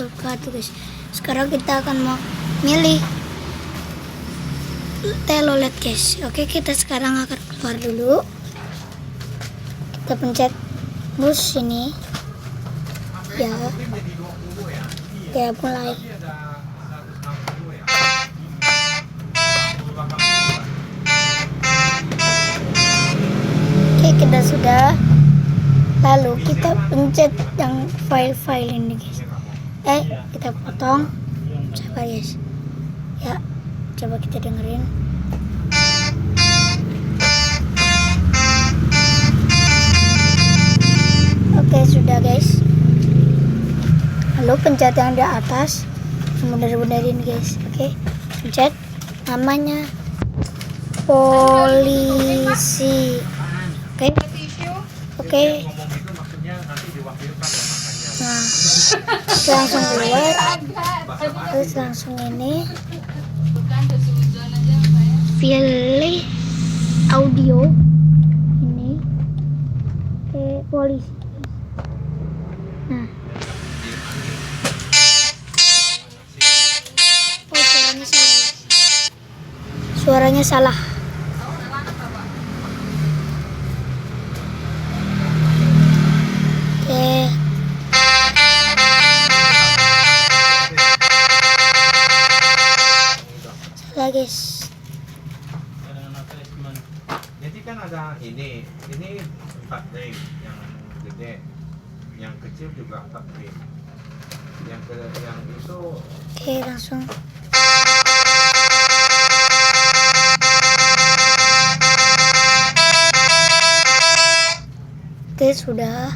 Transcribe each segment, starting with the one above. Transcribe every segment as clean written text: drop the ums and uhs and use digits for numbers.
wabarakatuh guys. Sekarang kita akan mau milih telolet guys. Oke, kita sekarang akan keluar dulu. Kita pencet bus ini ya. Oke, mulai. Oke, kita sudah. Lalu kita pencet yang file-file ini guys. Kita potong. Coba guys. Ya, coba kita dengerin. Oke, sudah guys. Lalu pencet yang di atas. Bener-benerin guys. Oke, pencet namanya polisi. Oke. Nah, langsung keluar. Terus langsung ini pilih audio ini ke polisi. Nah, suaranya salah. Guys, jadi kan ada ini 4 ring yang gede, yang kecil juga 4 ring, yang itu. Oke, langsung. Oke, sudah.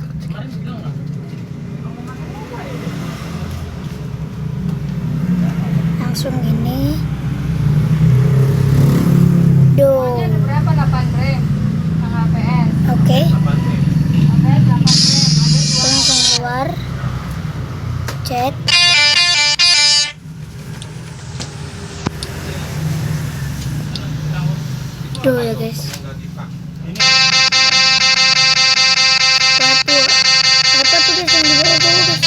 Langsung ini. Berapa 8 rem HPS? Oke. 8 ring. Langsung keluar. Chat. Duh ya guys. Apa tuh guys yang di bawah guys?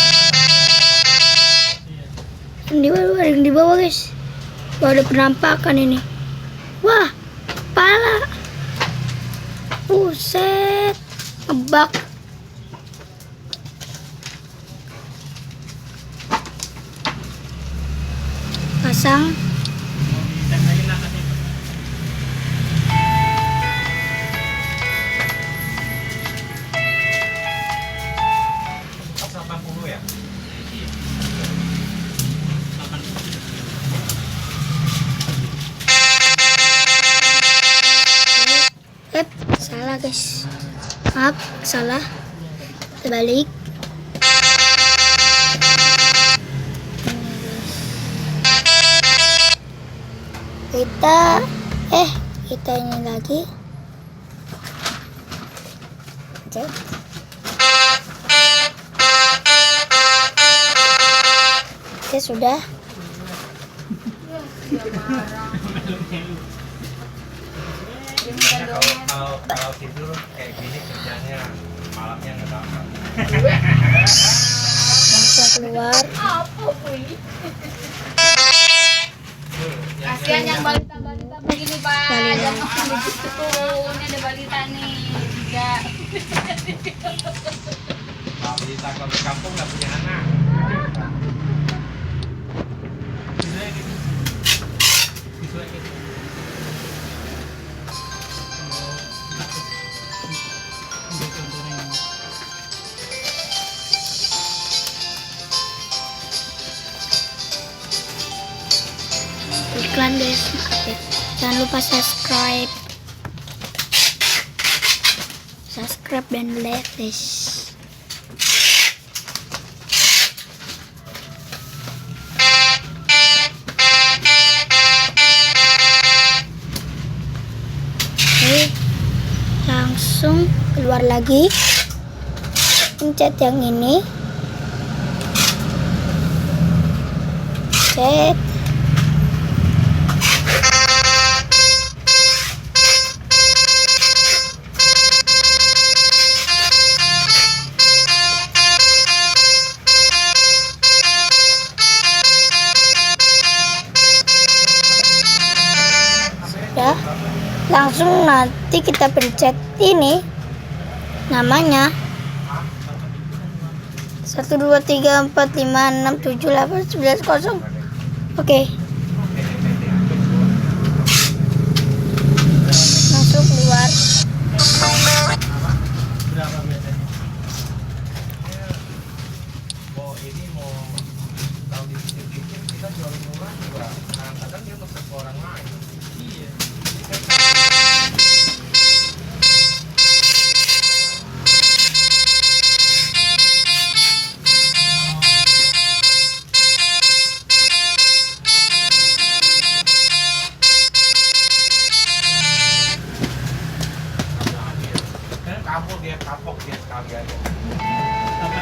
Yang di bawah guys. Wah, ada penampakan ini. Wah, pala. Buset. Ngebak. Pasang. Salah guys, maaf, salah. Terbalik. Kita ini lagi. Oke, sudah. Kalau tidur kayak gini kerjanya malamnya nggak dapat. Langsung keluar. Kasihan yang balita-balita begini Pak. Jangan begitu tuh. Ini ada balita nih 3. Kalau balita kalau di kampung nggak punya anak. Iklan guys, jangan lupa subscribe dan like guys. Oke, langsung keluar lagi, pencet yang ini, chat. langsung nanti kita pencet ini namanya 1 2 3 4 5 6 7 8 9 10. Oke, masuk keluar. Berapa biasanya? Mau ini mau tahu dipikir kita jual murah juga kadang-kadang dia mesen ke orang lain. Iya. Dia kapok dia sekali aja. Tapi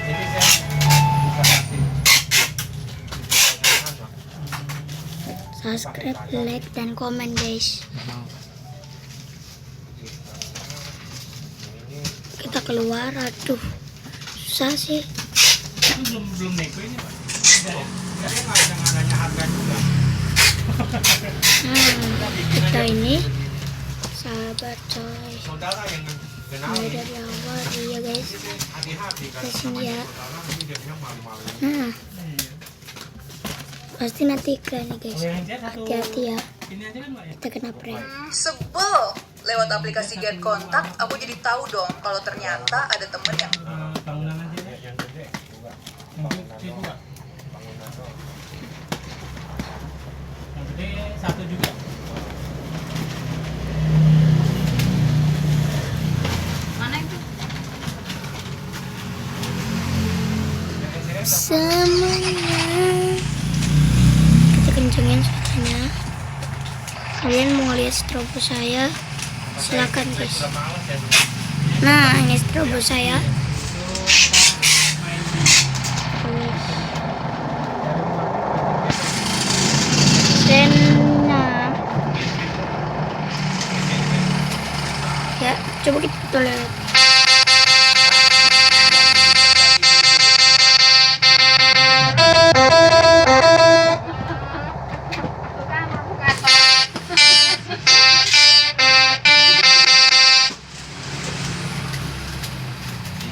ini saya bisa kasih Subscribe, like, dan komen guys. Kita keluar, aduh susah sih. belum nego ini Pak. Jadi nggak ada adanya harga juga. Kita ini sahabat coy. Saudara yang kenal Mulai dari awal, iya guys. hati-hati kan Di sama sini ya. saudara ini dia bilang malu-malu. Nah, pasti nanti iklan nih guys. Hati-hati ya. Kita kena prank. Sebel. Lewat aplikasi Get Kontak, aku jadi tahu dong kalau ternyata ada temen yang Bangunan aja deh. Yang gede juga. Yang gede juga. Bangunan tuh. Yang gede satu juga. Mana itu? Semuanya kita kencengin suaranya. Kalian mau lihat strobo saya, silakan guys. Nah, ini strobo saya. Nah, ya coba kita lihat.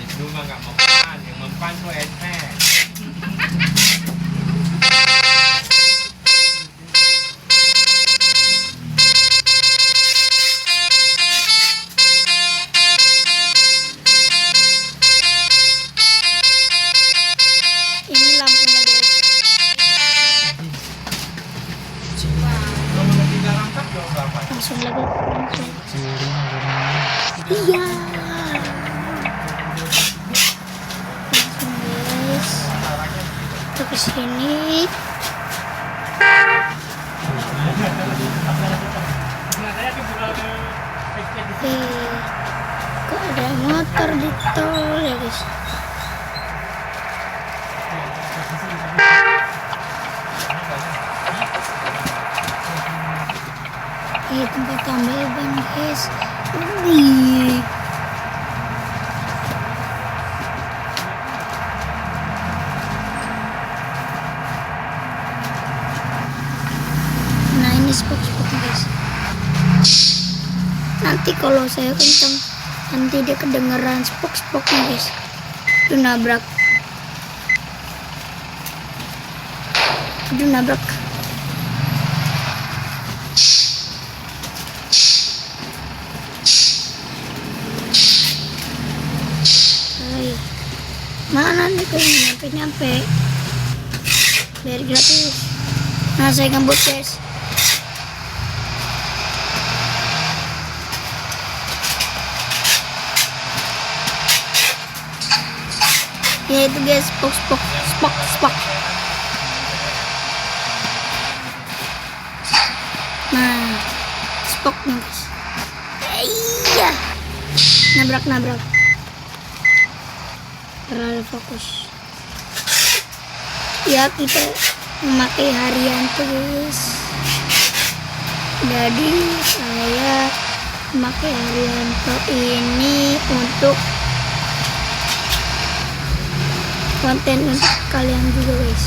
Itu mah nggak mempan, yang mempan tuh esnya. Ini lampunya guys. Kalau udah 3 rangkap jual berapa? Langsung lagi, langsung. Iya. Langsung guys. Kita kesini. Kok ada motor di tol ya guys? Tempat tambal ban guys. Wih. Nah ini spok-spok guys. Nanti kalau saya kencang, nanti dia kedengeran spok-spoknya guys. Itu nabrak. Itu nabrak. Mana nih kayaknya nyampe biar gratis. Nah saya ngebut guys. Ya itu guys, spok. Nah spoknya guys. Iya, nabrak. Terlalu fokus. Ya kita memakai harian tuh guys. Jadi saya memakai Haryanto ini untuk konten untuk kalian juga guys.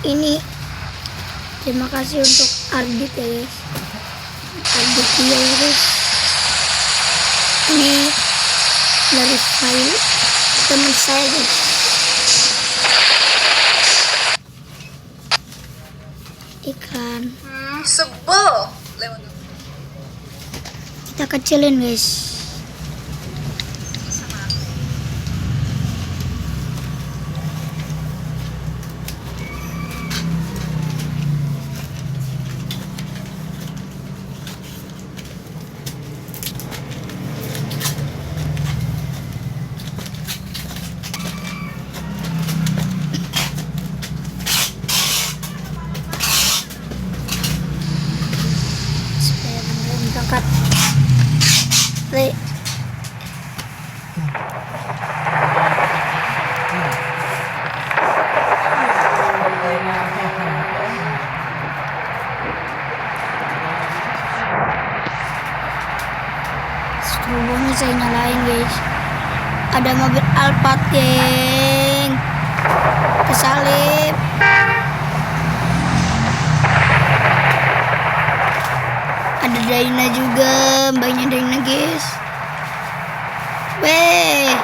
Ini Terima kasih untuk Ardit ya guys. Ardit dia guys. Ini dari file teman saya guys. Iklan. Sebel. Lewat Kita kecilin guys. Supaya belum berangkat. Baik. Strobongnya saya nyalain guys. Ada mobil Alphard geng. Kesalip. Ada Dayna juga, banyak Dayna guys. Weh.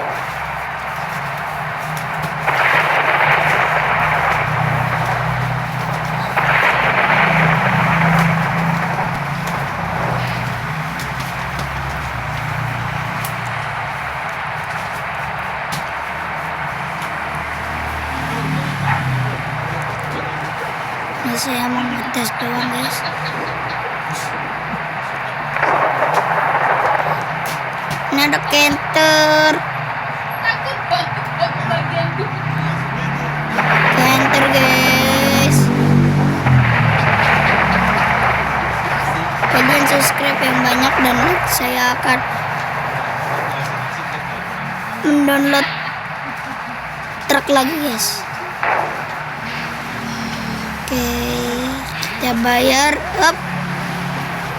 Ini saya mau ngetes doang guys. Ini ada Kenter. Takut banget buat bagian gue. Kenter guys. Kalian subscribe yang banyak dan like, saya akan mendownload truk lagi guys. Oke, kita bayar. Up.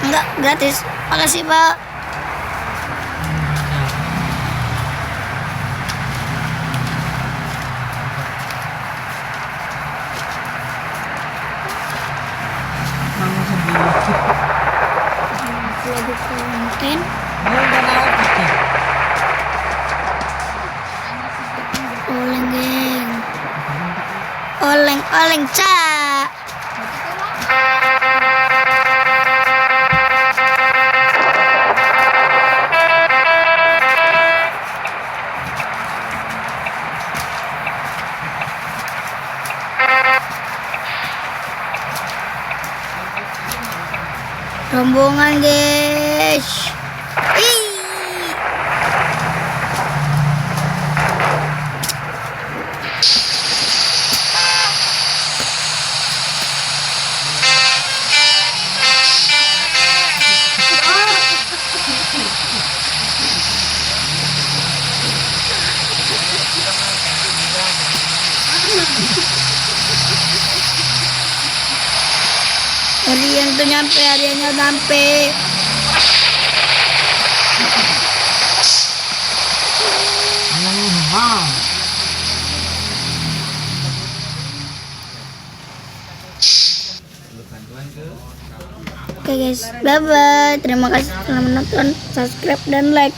Enggak, gratis. Makasih Pak. Lagu konten. Oleng geng. Oleng cak. Rombongan guys. Ih. Harian tuh nyampe, hariannya nyampe. Oke guys, bye bye. Terima kasih telah menonton, subscribe dan like.